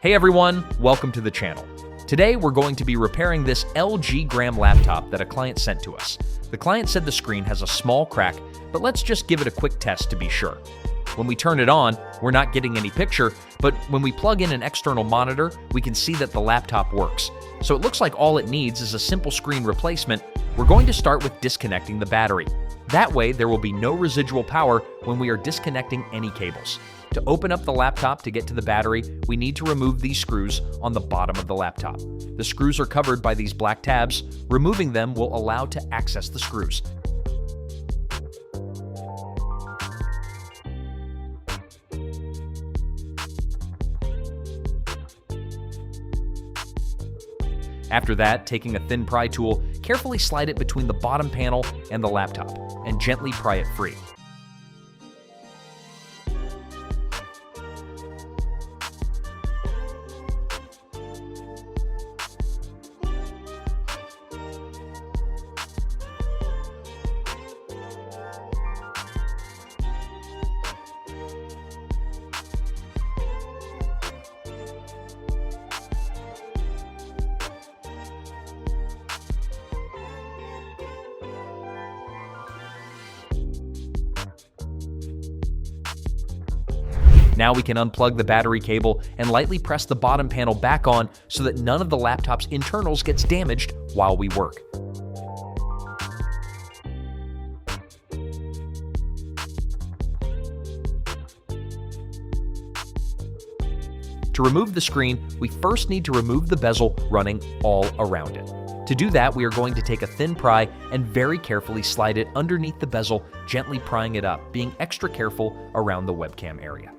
Hey everyone, welcome to the channel. Today we're going to be repairing this LG Gram laptop that a client sent to us. The client said the screen has a small crack, but let's just give it a quick test to be sure. When we turn it on, we're not getting any picture, but when we plug in an external monitor, we can see that the laptop works. So it looks like all it needs is a simple screen replacement. We're going to start with disconnecting the battery. That way, there will be no residual power when we are disconnecting any cables. To open up the laptop to get to the battery, we need to remove these screws on the bottom of the laptop. The screws are covered by these black tabs. Removing them will allow to access the screws. After that, taking a thin pry tool, carefully slide it between the bottom panel and the laptop, and gently pry it free. Now we can unplug the battery cable and lightly press the bottom panel back on so that none of the laptop's internals gets damaged while we work. To remove the screen, we first need to remove the bezel running all around it. To do that, we are going to take a thin pry and very carefully slide it underneath the bezel, gently prying it up, being extra careful around the webcam area.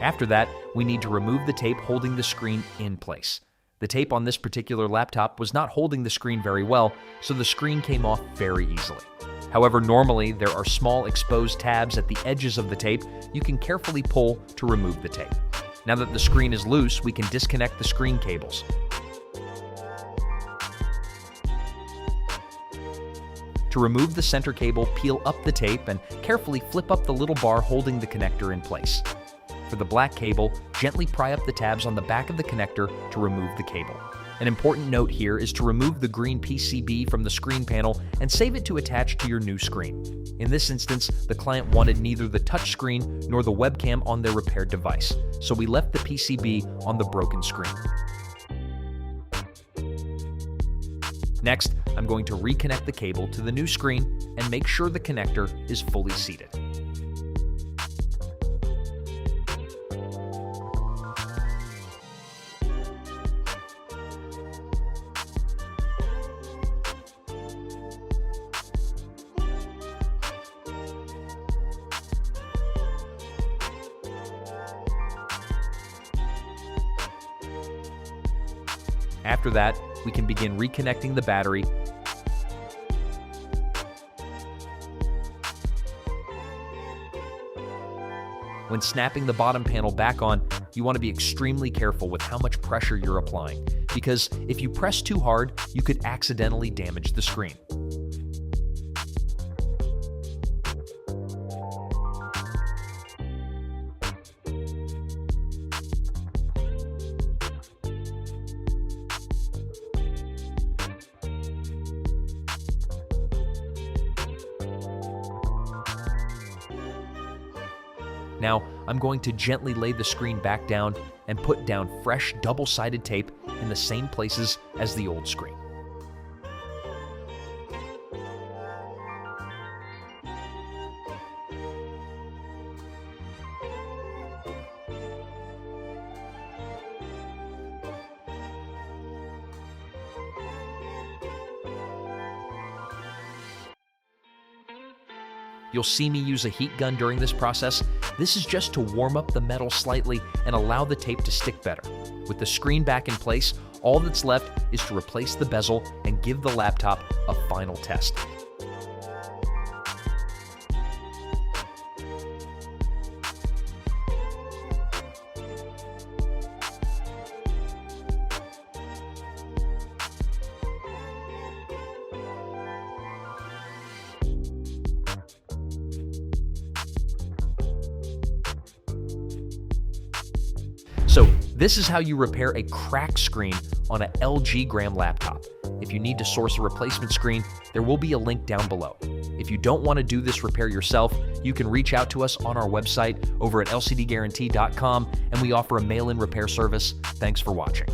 After that, we need to remove the tape holding the screen in place. The tape on this particular laptop was not holding the screen very well, so the screen came off very easily. However, normally there are small exposed tabs at the edges of the tape you can carefully pull to remove the tape. Now that the screen is loose, we can disconnect the screen cables. To remove the center cable, peel up the tape and carefully flip up the little bar holding the connector in place. For the black cable, gently pry up the tabs on the back of the connector to remove the cable. An important note here is to remove the green PCB from the screen panel and save it to attach to your new screen. In this instance, the client wanted neither the touchscreen nor the webcam on their repaired device, so we left the PCB on the broken screen. Next, I'm going to reconnect the cable to the new screen and make sure the connector is fully seated. After that, we can begin reconnecting the battery. When snapping the bottom panel back on, you want to be extremely careful with how much pressure you're applying, because if you press too hard, you could accidentally damage the screen. Now, I'm going to gently lay the screen back down and put down fresh double-sided tape in the same places as the old screen. You'll see me use a heat gun during this process. This is just to warm up the metal slightly and allow the tape to stick better. With the screen back in place, all that's left is to replace the bezel and give the laptop a final test. This is how you repair a cracked screen on an LG Gram laptop. If you need to source a replacement screen, there will be a link down below. If you don't want to do this repair yourself, you can reach out to us on our website over at lcdguarantee.com, and we offer a mail-in repair service. Thanks for watching.